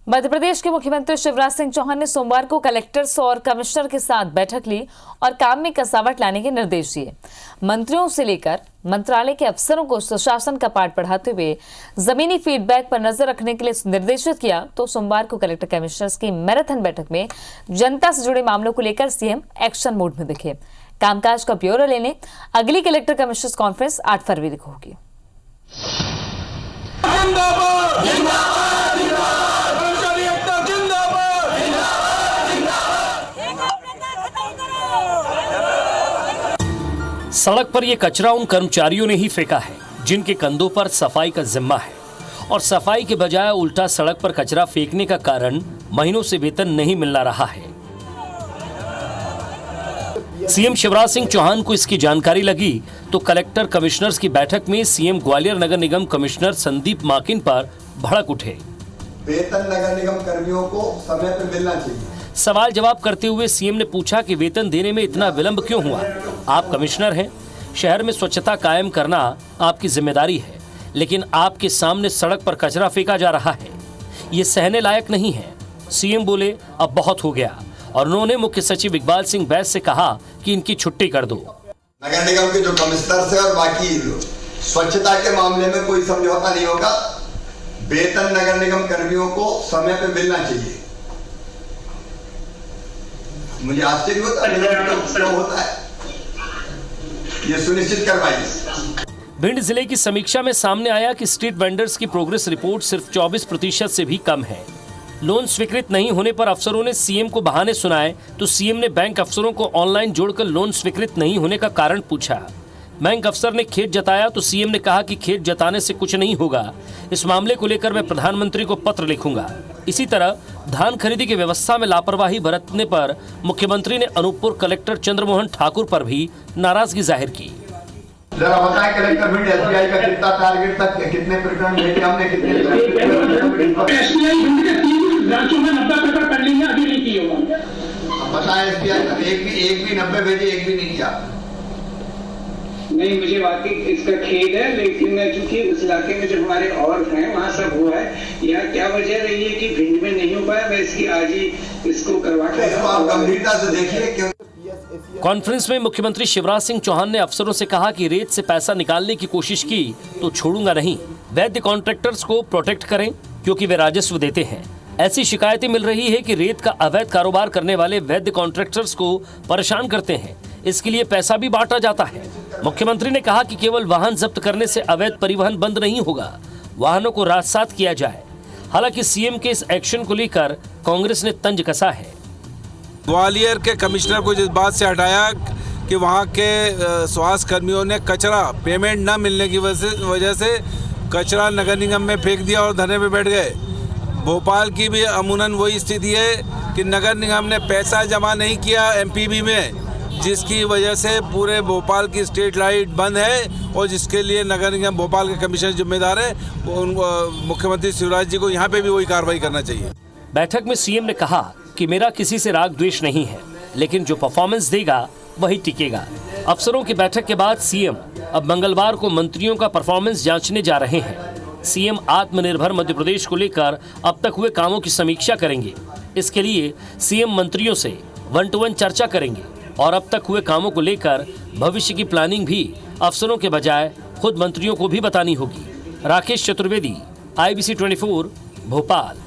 मध्य प्रदेश के मुख्यमंत्री शिवराज सिंह चौहान ने सोमवार को कलेक्टर्स और कमिश्नर के साथ बैठक ली और काम में कसावट लाने के निर्देश दिए। मंत्रियों से लेकर मंत्रालय के अफसरों को सुशासन का पाठ पढ़ाते हुए जमीनी फीडबैक पर नजर रखने के लिए निर्देशित किया। तो सोमवार को कलेक्टर कमिश्नर्स की मैराथन बैठक में जनता से जुड़े मामलों को लेकर सीएम एक्शन मोड में दिखे। कामकाज का ब्यौरा लेने अगली कलेक्टर कमिश्नर्स कॉन्फ्रेंस 8 फरवरी को होगी। सड़क पर यह कचरा उन कर्मचारियों ने ही फेंका है जिनके कंधों पर सफाई का जिम्मा है, और सफाई के बजाय उल्टा सड़क पर कचरा फेंकने का कारण महीनों से वेतन नहीं मिलना रहा है। सीएम शिवराज सिंह चौहान को इसकी जानकारी लगी तो कलेक्टर कमिश्नर्स की बैठक में सीएम ग्वालियर नगर निगम कमिश्नर संदीप माकिन पर भड़क उठे। वेतन नगर निगम कर्मियों को समय पर मिलना चाहिए। सवाल जवाब करते हुए सीएम ने पूछा कि वेतन देने में इतना विलंब क्यों हुआ। आप कमिश्नर हैं, शहर में स्वच्छता कायम करना आपकी जिम्मेदारी है, लेकिन आपके सामने सड़क पर कचरा फेंका जा रहा है, ये सहने लायक नहीं है। सीएम बोले अब बहुत हो गया और उन्होंने मुख्य सचिव इकबाल सिंह बैस से कहा कि इनकी छुट्टी कर दो। नगर निगम के जो कमिश्नर से और बाकी स्वच्छता के मामले में कोई समझौता नहीं होगा। वेतन नगर निगम कर्मियों को समय पे मिलना चाहिए। मुझे आश्चर्य होता है, ये सुनिश्चित करवाइए। भिंड जिले की समीक्षा में सामने आया कि स्ट्रीट वेंडर्स की प्रोग्रेस रिपोर्ट सिर्फ 24% से भी कम है। लोन स्वीकृत नहीं होने पर अफसरों ने सीएम को बहाने सुनाए तो सीएम ने बैंक अफसरों को ऑनलाइन जोड़कर लोन स्वीकृत नहीं होने का कारण पूछा। बैंक अफसर ने खेद जताया तो सीएम ने कहा कि खेद जताने से कुछ नहीं होगा, इस मामले को लेकर मैं प्रधानमंत्री को पत्र लिखूंगा। इसी तरह धान खरीदी की व्यवस्था में लापरवाही बरतने पर मुख्यमंत्री ने अनूपपुर कलेक्टर चंद्रमोहन ठाकुर पर भी नाराजगी जाहिर की। जरा बताएं कलेक्टर भिंड एसबीआई का कितना टारगेट था, कितने प्रकरण भेजे हमने, कितने एसबीआई भिंड के 3 ब्रांचों में 90 प्रकरण पेंडिंग है, अभी नहीं किए हुए। बताएं एसबीआई का एक भी 90 भेजे, एक भी नहीं किया। नहीं, मुझे वाकई इसका खेद है, लेकिन चूंकि उस इलाके में जो हमारे और हैं वहाँ सब हुआ है। यहाँ क्या वजह रही है कि भिंड में नहीं हो पाया, मैं इसकी आज ही इसको करवा के आप गंभीरता से देखिए। कॉन्फ्रेंस में मुख्यमंत्री शिवराज सिंह चौहान ने अफसरों से कहा कि रेत से पैसा निकालने की कोशिश की तो छोड़ूंगा नहीं। वैद्य कॉन्ट्रैक्टर्स को प्रोटेक्ट करें क्योंकि वे राजस्व देते हैं। ऐसी शिकायतें मिल रही है कि रेत का अवैध कारोबार करने वाले वैद्य कॉन्ट्रैक्टर्स को परेशान करते हैं, इसके लिए पैसा भी बांटा जाता है। मुख्यमंत्री ने कहा कि केवल वाहन जब्त करने से अवैध परिवहन बंद नहीं होगा, वाहनों को राजसात किया जाए। हालांकि सीएम के इस एक्शन को लेकर कांग्रेस ने तंज कसा है। ग्वालियर के कमिश्नर को इस बात से हटाया कि वहां के स्वास्थ्य कर्मियों ने कचरा पेमेंट न मिलने की वजह से कचरा नगर निगम में फेंक दिया और धरने पे बैठ गए। भोपाल की भी अमूनन वही स्थिति है कि नगर निगम ने पैसा जमा नहीं किया एमपीबी में, जिसकी वजह से पूरे भोपाल की स्ट्रीट लाइट बंद है और जिसके लिए नगर निगम भोपाल के कमिश्नर जिम्मेदार है। मुख्यमंत्री शिवराज जी को यहाँ पे भी वही कार्रवाई करना चाहिए। बैठक में सीएम ने कहा कि मेरा किसी से राग द्वेष नहीं है, लेकिन जो परफॉर्मेंस देगा वही टिकेगा। अफसरों की बैठक के बाद सीएम अब मंगलवार को मंत्रियों का परफॉर्मेंस जांचने जा रहे हैं। सीएम आत्मनिर्भर मध्य प्रदेश को लेकर अब तक हुए कामों की समीक्षा करेंगे। इसके लिए सीएम मंत्रियों से 1-to-1 चर्चा करेंगे और अब तक हुए कामों को लेकर भविष्य की प्लानिंग भी अफसरों के बजाय खुद मंत्रियों को भी बतानी होगी। राकेश चतुर्वेदी, IBC 24, भोपाल।